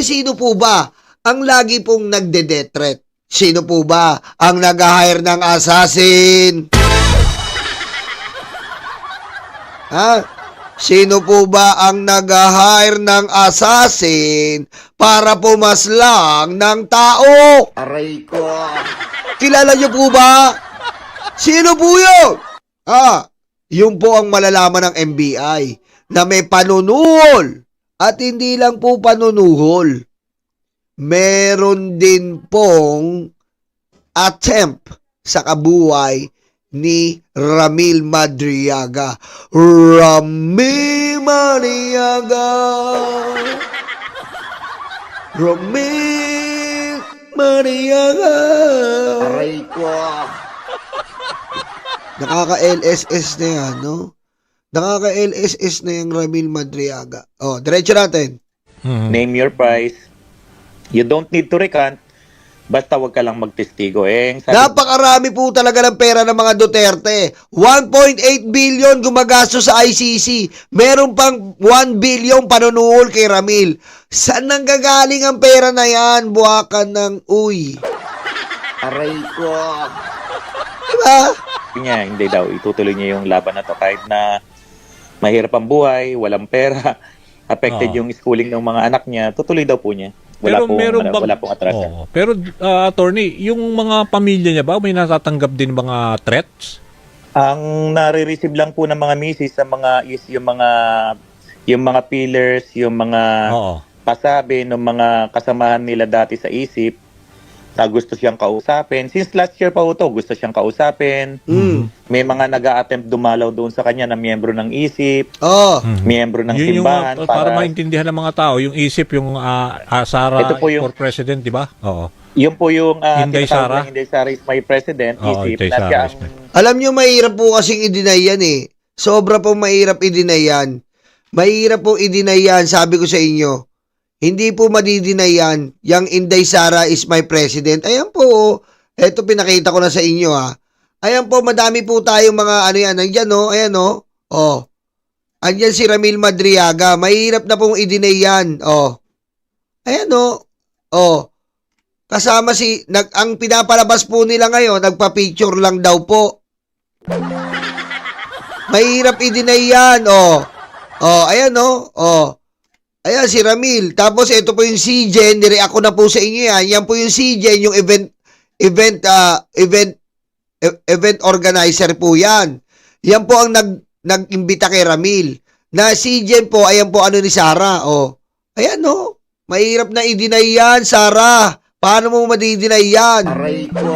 sino po ba ang lagi pong nagde-death threat? Sino po ba ang nag-hire ng assassin? Ha? Sino po ba ang nag-hire ng assassin para pumaslang ng tao? Aray ko. Kilala niyo po ba? Sino po yun? Yun po ang malalaman ng NBI na may panunuhol. At hindi lang po panunuhol. Meron din pong attempt sa kabuhay ni Ramil Madriaga. Ramil Madriaga. Ramil Madriaga. Aray ko. Nakaka-LSS na yan, no? Nakaka-LSS na yung Ramil Madriaga. Diretso natin. Name your price. You don't need to recant. Basta wag ka lang magtestigo. Napakarami po talaga ng pera ng mga Duterte. 1.8 billion gumagastos sa ICC. Meron pang 1 billion panunuhol kay Ramil. Saan nanggagaling ang pera na yan? Buwakan ng uy. Aray ko. Diba? Hindi daw. Itutuloy niya yung laban na to kahit na mahirap ang buhay, walang pera, affected yung schooling ng mga anak niya, tutuloy daw po niya. Wala pong atrasan. Pero attorney, yung mga pamilya niya ba may natatanggap din mga threats? Ang nare-receive lang po ng mga misis sa mga yung mga pillars, yung mga pasabi ng mga kasamahan nila dati sa isip. Gusto siyang kausapin. Since last year pa ito, gusto siyang kausapin. May mga nag-a-attempt dumalaw doon sa kanya na miyembro ng ISIP, miyembro ng simbahan. Para maintindihan ng mga tao, yung ISIP, yung Sara for President, di ba? Oo. Yun po yung Inday Sara. Inday Sara is my president, ISIP. Alam nyo, mahirap po kasing i-deny yan eh. Sobra po mahirap i-deny yan. Mahirap po i-deny yan, sabi ko sa inyo. Hindi po madidinay yan. Yang Inday Sara is my president. Ayan po. Ito pinakita ko na sa inyo ha. Ayan po, madami po tayong mga ano yan. Andyan no. Ayan no. Andyan si Ramil Madriaga. Mahirap na pong i-deny yan. Ayan no. Kasama ang pinapalabas po nila ngayon, nagpa-picture lang daw po. Mahirap i-deny yan. Ayan no. Ayan, si Ramil. Tapos, ito po yung CGen. Nire-react ko na po sa inyo yan. Yan po yung CGen, yung event organizer po yan. Yan po ang nag-imbita kay Ramil. Na CGen po, ayan po ano ni Sara. Ayan, no? Mahirap na i-deny yan, Sara. Paano mo madi-deny yan? Aray ko.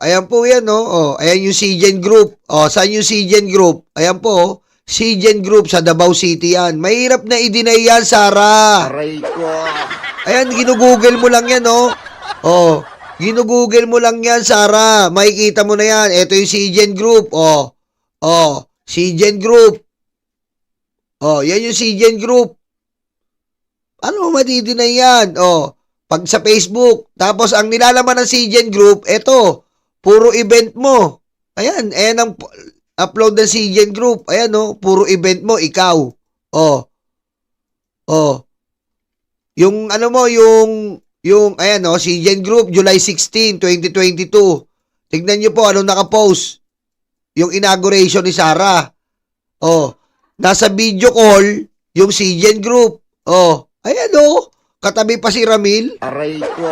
Ayan po yan, no? Ayan yung CGen Group. Saan yung CGen Group? Ayan po, CGen Group sa Davao City yan. Mahirap na i-deny yan, Sara. Aray ko. Ayan, ginugoogle mo lang yan, no? Ginugoogle mo lang yan, Sara. Makikita mo na yan. Ito yung CGen Group. CGen Group. Yan yung CGen Group. Ano mo madi-deny yan? Pag sa Facebook. Tapos, ang nilalaman ng CGen Group, ito, puro event mo. Ayan ang upload ng CGen Group. Ayan, no? Puro event mo, ikaw. Yung, ano mo, ayan, no? CGen Group, July 16, 2022. Tignan nyo po, anong nakapost. Yung inauguration ni Sara. Nasa video call, yung CGen Group. Ayan, no? Katabi pa si Ramil. Aray ko.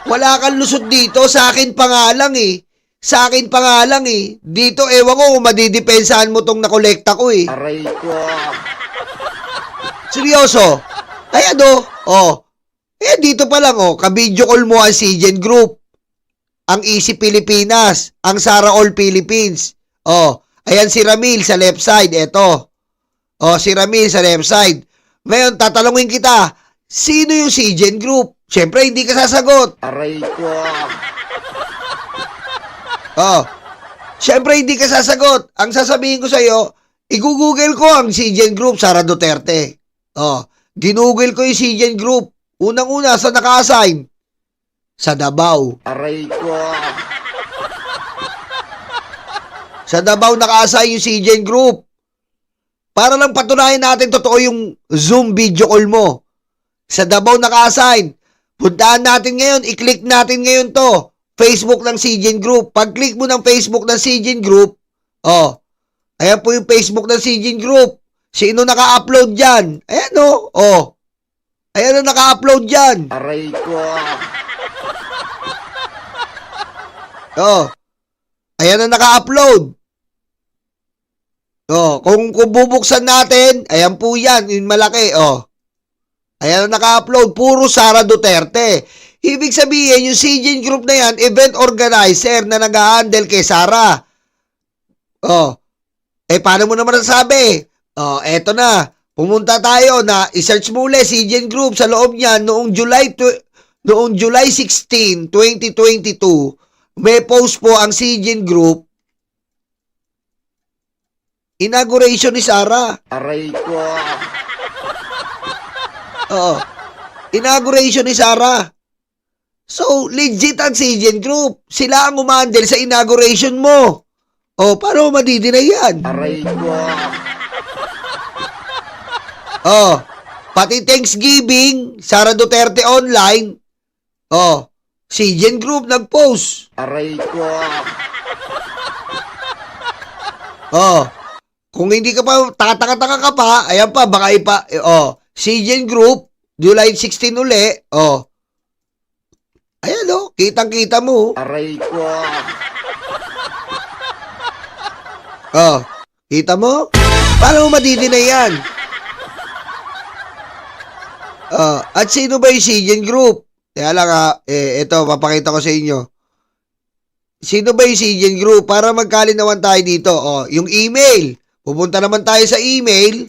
Wala kang lusot dito. Sa akin pa nga lang eh. Dito, ewan ko kung madidepensahan mo tong nakolekta ko eh. Aray ko. Seryoso. Ayan dito pa lang ka-video call mo ang CGen Group. Ang Easy Pilipinas. Ang Sara All Philippines. Ayan si Ramil sa left side. Eto. Si Ramil sa left side. Ngayon, tatalungin kita. Sino yung CGen Group? Siyempre, hindi ka sasagot. Aray ko. Siyempre, hindi ka sasagot. Ang sasabihin ko sa'yo, i-google ko ang CGen Group, Sara Duterte. Ginugol ko yung CGen Group. Unang-una, sa naka-assign? Sa Davao. Aray ko. Sa Davao naka-assign yung CGen Group. Para lang patunayan natin totoo yung Zoom video call mo. Sa Davao naka-assign. Puntaan natin ngayon, i-click natin ngayon to. Facebook ng CGN Group. Pag-click mo ng Facebook ng CGN Group, ayan po yung Facebook ng CGN Group. Sino naka-upload dyan? Ayan o. Ayan o naka-upload dyan. Aray ko. Ayan na naka-upload. Kung bubuksan natin, ayan po yan, yung malaki, Ayan na naka-upload, puro Sara Duterte. Ibig sabihin, yung CGN Group na yan, event organizer na nag-handle kay Sara. Paano mo naman nasabi? Eto na, pumunta tayo na i-search mo ulit CGN Group sa loob niyan noong July 16, 2022. May post po ang CGN Group. Inauguration ni Sara. Aray ko. Inauguration ni Sara. So, legit ang CGN Group. Sila ang umandel sa inauguration mo. Paano mo madidinay yan? Aray ko. Pati Thanksgiving, Sara Duterte online. CGN Group nag-post. Aray ko. Kung hindi ka pa, tataka-taka ka pa, ayan pa, baka CGN Group, July 16 uli, ayan kitang-kita mo. Aray ko. Kita mo? Paano mo madidinay yan? At sino ba yung CGN Group? Kaya lang ito, papakita ko sa inyo. Sino ba yung CGN Group? Para magkalinawan tayo dito. Yung email. Pupunta naman tayo sa email.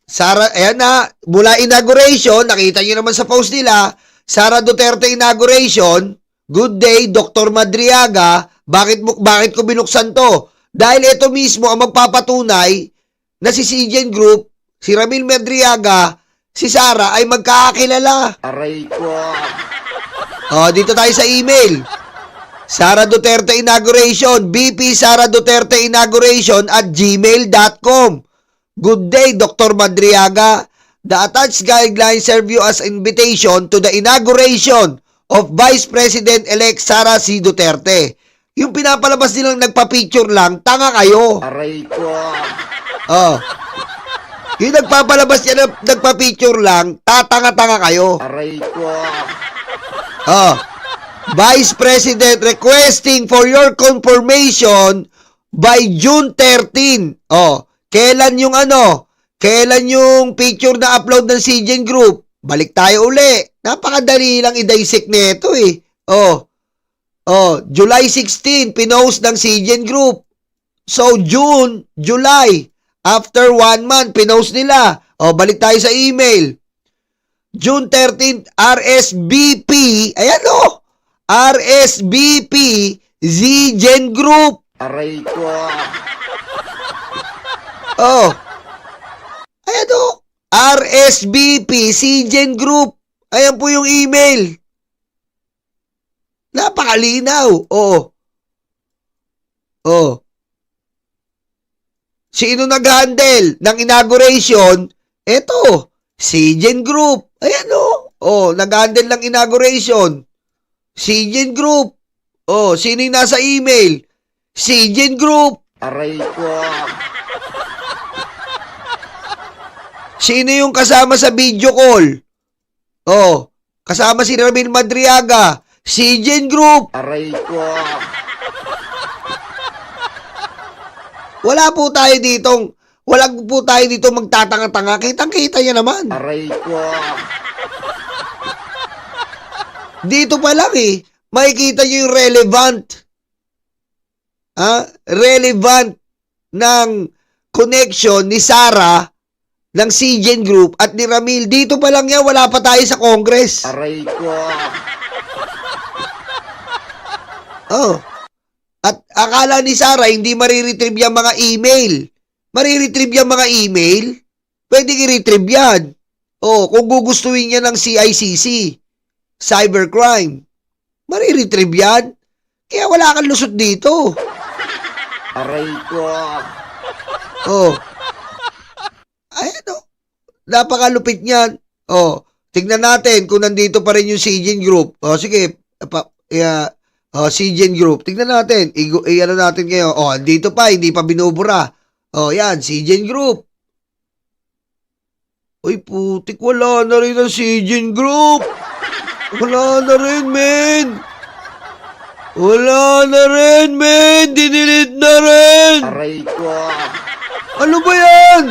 Sara, ayan na, mula inauguration, nakita nyo naman sa post nila, Sara Duterte inauguration, good day, Dr. Madriaga, bakit ko binuksan to? Dahil ito mismo ang magpapatunay na si CGN Group, si Ramil Madriaga, si Sara ay magkakakilala. Aray ko. Dito tayo sa email. Sara Duterte Inauguration, BP Sara Duterte Inauguration @gmail.com. Good day, Dr. Madriaga. The attached guidelines serve you as invitation to the inauguration of Vice President-elect Sara C. Duterte. Yung pinapalabas nilang nagpa-picture lang, tanga kayo. Aray ko. Yung nagpapalabas niya na nagpa-picture lang, tatanga-tanga kayo. Aray ko. Vice President requesting for your confirmation by June 13. Kailan yung picture na upload ng CGN Group? Balik tayo uli. Napakadali lang i-dissect nito eh. July 16, pinost ng CGN Group. So, June, July, after 1 month, pinost nila. Balik tayo sa email. June 13, RSVP. Ayan RSVP, CGN Group. Aray ko. Ayan RSVP, CGN Group. Ayan po yung email. Napakalinaw. Sino nag-handle ng inauguration? Eto, CGN Group. Ayan nag-handle ng inauguration. CGN Group. Sino yung nasa email? CGN Group. Aray ko. Sino yung kasama sa video call? Kasama si Ramil Madriaga. CGN Group. Aray ko. Wala po tayo dito magtatanga-tanga. Kitang-kita niya naman. Aray ko. Dito pa lang makikita nyo yung relevant. Relevant ng connection ni Sara ng CGN Group at ni Ramil. Dito pa lang yan, wala pa tayo sa Congress. Aray ko. At akala ni Sara hindi mariretrieve yung mga email. Mariretrieve yung mga email? Pwede i-retrieve yan. Kung gugustuhin niya ng CICC. Cybercrime. Mariretrieve yan. Kaya wala kang lusot dito. Aray ko. Ayan o. Napakalupit niyan. Oh, tignan natin kung nandito pa rin yung Sijen Group. Oh, sige. Sijen Group. Tignan natin. Ano natin ngayon. Oh, dito pa. Hindi pa binubura. Oh, yan. Sijen Group. Uy, putik. Wala na rin ang Sijen Group. Wala na rin, men. Wala na rin, men. Dinilit na rin. Aray ko. Ano ba yan?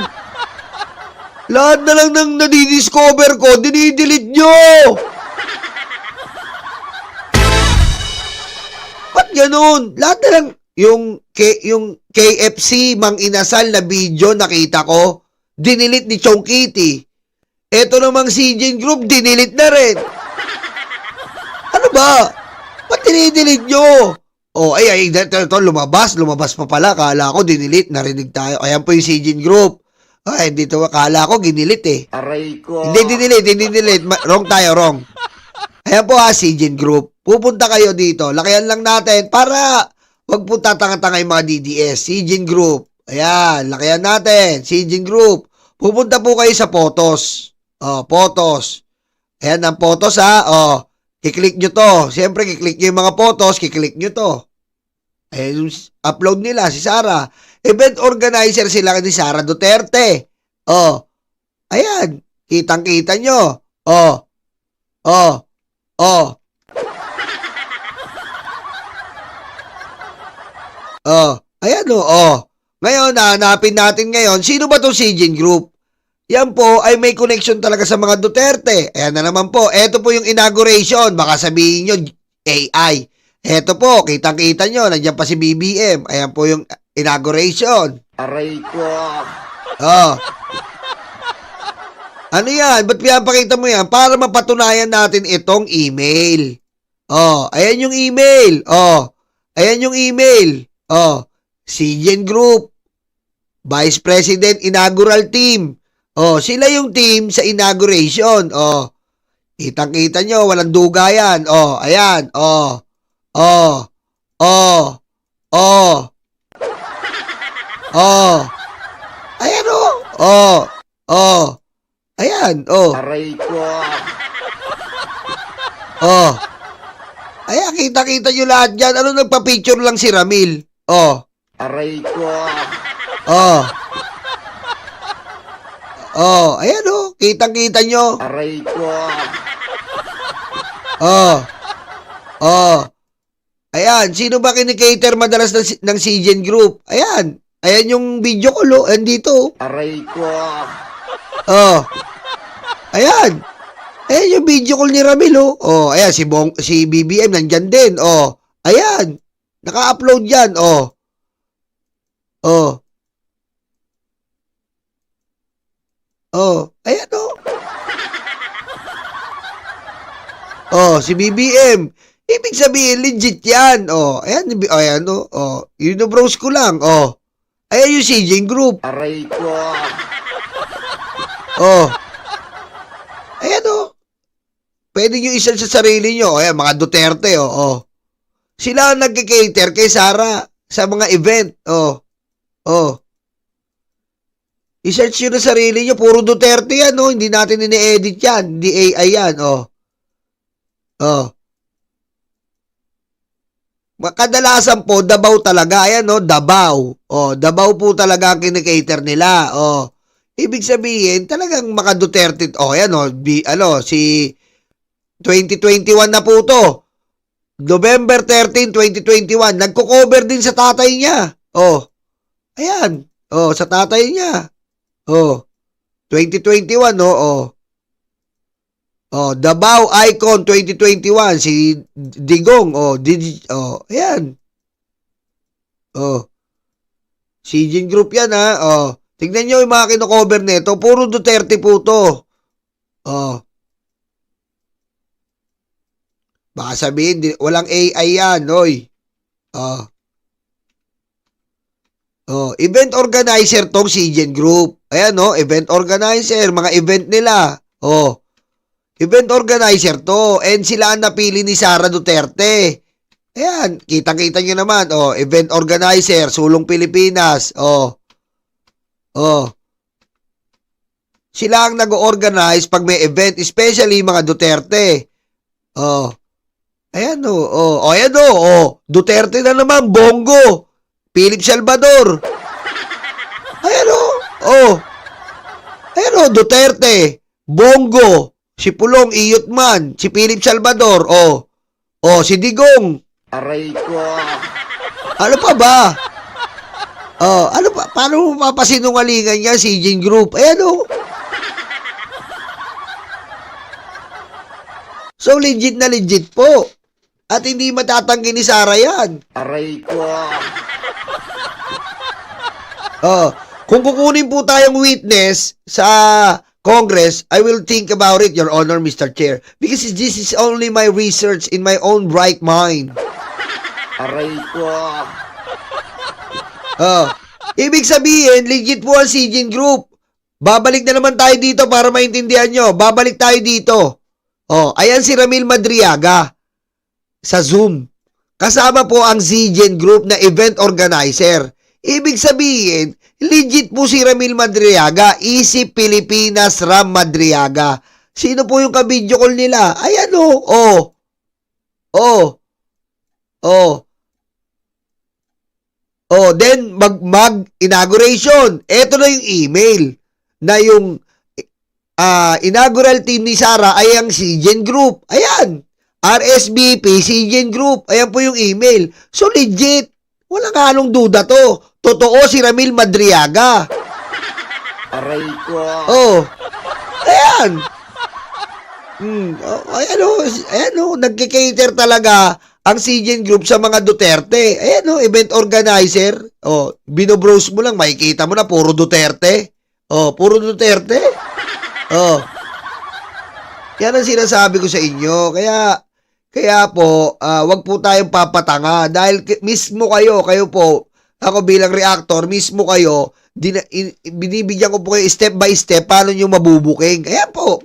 Lahat na lang ng nadidiscover ko, dinidelete nyo! Ba't ganun? Lahat na lang, yung KFC Mang Inasal na video nakita ko, dinilit ni Chong Kitty. Eto namang Sijen Group, dinilit na rin. Ano ba? Ba't dinidelete nyo? Oh, ay, ito, lumabas pa pala. Kala ko, dinilit, narinig tayo. Ayan po yung Sijen Group. Ay, dito, akala ko, ginilit eh. Aray ko. Hindi dinilit. Wrong tayo, wrong. Ayan po Sijen Group. Pupunta kayo dito. Lakihan lang natin para wag po tatanga-tanga yung mga DDS. Sijen Group. Ayan, lakihan natin. Sijen Group. Pupunta po kayo sa photos. Oh, photos. Ayan ang photos ha. Oh, kiklik nyo to. Siyempre, kiklik nyo yung mga photos, kiklik nyo to. Ayan yung upload nila, si Sara. Event organizer sila ni Sara Duterte. Oh, ayan. Kitang-kita nyo. Oh, oh, oh. Oh, ayan o, oh. Ngayon, hanapin natin ngayon, sino ba itong Sijen Group? Yan po ay may connection talaga sa mga Duterte. Ayan na naman po. Ito po yung inauguration. Baka sabihin nyo, AI. Ito po, kitang-kita nyo. Nandiyan pa si BBM. Ayan po yung inauguration. Aray ko. Oh. Ano yan? Ba't pinapakita mo yan? Para mapatunayan natin itong email. Oh, ayan yung email. Oh, ayan yung email. Oh, Sijen Group. Vice President Inaugural Team. Oh, sila yung team sa inauguration. Oh, kitang-kita nyo, walang duga yan. Oh, ayan. Oh, oh, oh, oh. Oh. Ayan oh. Oh. Oh. Ayan, oh. Aray ko. Oh. Ayan, kita-kita nyo lahat dyan. Ano, nagpa-picture lang si Ramil. Oh. Aray ko. Oh. Oh. Ayan oh. Kitang-kita nyo. Aray ko. Oh. Oh. Ayan, sino ba kinikater madalas ng Sijen Group? Ayan. Ayan yung video call, oh. Ayan dito. Aray ko. Oh. Ayan. Ayan yung video call ni Ramil, oh. Oh, ayan, si BBM nandyan din, oh. Ayan. Naka-upload yan, oh. Oh. Oh. Ayan, oh. Oh, si BBM. Ibig sabihin, legit yan, oh. Ayan, ayan, oh. Oh. Yun browse ko lang, oh. Ayan yung Sijen Group. Aray ko. Oh. Ayan oh. Pwede nyo isa sa sarili nyo. Ayan, mga Duterte, oh. Oh. Sila ang nagkikater kay Sara sa mga event. Oh. Oh. I-search nyo na sarili nyo. Puro Duterte yan, oh. Hindi natin ini-edit yan. Hindi AI yan, oh. Oh. Kadalasan po, Davao talaga. Ayan, no? Davao. Oh, Davao po talaga ang kinikater nila. Oh. Ibig sabihin, talagang maka Duterte. Oh, ayan, no? Si 2021 na po to. November 13, 2021. Nagko-cover din sa tatay niya. Oh. Ayan. Oh, sa tatay niya. Oh. 2021, no? Oh. Oh, Davao Icon 2021 si Digong. Oh, ayan. Oh. Sijen Group yan ha. Oh. Tignan nyo yung mga kino-cover nito. Puro Duterte po to. Oh. Baka sabihin, walang AI yan, oy. Oh. Oh, event organizer tong Sijen Group. Ayan, no? Event organizer, mga event nila. Oh. Event organizer to. And sila ang napili ni Sara Duterte. Ayan, kita-kita nyo naman. Oh, event organizer, Sulong Pilipinas. Oh. Oh. Sila ang nag-organize pag may event, especially mga Duterte. Oh. Ayan o. Oh. Ayan o. Oh. Duterte na naman. Bongo. Philip Salvador. Ayan o. Oh. Ayan o. Duterte. Bongo. Si Pulong Iyotman. Si Philip Salvador. Oh. Oh. Si Digong. Aray ko. Ano pa ba? Oh. Ano pa? Paano mo mapasinungalingan yan si Jin Group? Ayan o. So, legit na legit po. At hindi matatanggi ni Sara yan. Aray ko. Oh, kung kukunin po tayong witness sa Congress, I will think about it, Your Honor, Mr. Chair. Because this is only my research in my own bright mind. Aray ko. Oh, ibig sabihin, legit po ang Sijin Group. Babalik na naman tayo dito para maintindihan nyo. Babalik tayo dito. Oh, ayan si Ramil Madriaga sa Zoom. Kasama po ang Zigen Group na event organizer. Ibig sabihin, legit po si Ramil Madriaga, Isip Pilipinas Ram Madriaga. Sino po yung ka-video call nila? Ayan o. Oh. Oh. Oh. Oh, then mag-inauguration. Ito na yung email na yung inaugural team ni Sara ay ang Zigen Group. Ayan. RSVP, Zigen Group. Ayan po yung email. So, legit. Walang halong duda to. Totoo si Ramil Madriaga. Aray ko. Oh. Ayan. Ayan o. Ayan o. Nagkikater talaga ang Zigen Group sa mga Duterte. Ayan o. Event organizer. Oh. Binobrowse mo lang. Makikita mo na. Puro Duterte. Oh. Puro Duterte. Oh. Yan ang sinasabi ko sa inyo. Kaya po, wag po tayong papatanga dahil mismo kayo po, ako bilang reactor, mismo kayo, binibigyan ko po kayo step by step paano nyo mabubuking. Kaya po.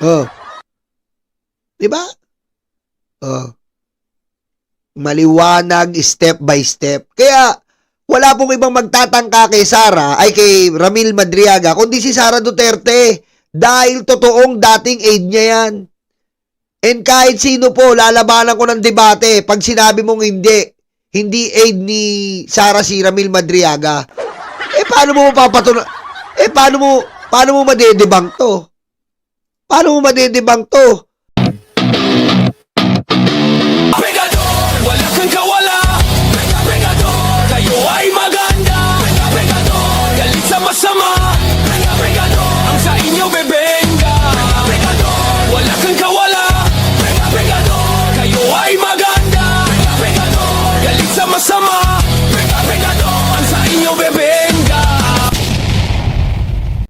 Oh. Diba? Oh. Maliwanag step by step. Kaya, wala pong ibang magtatangka kay Sara, ay kay Ramil Madriaga, kundi si Sara Duterte. Dahil totoong dating aide niya yan. And kahit sino po, lalabanan ko ng debate pag sinabi mong hindi aide ni Sara si Ramil Madriaga. Paano mo mapapatunan? Paano mo madedebang to? Paano mo madedebang to?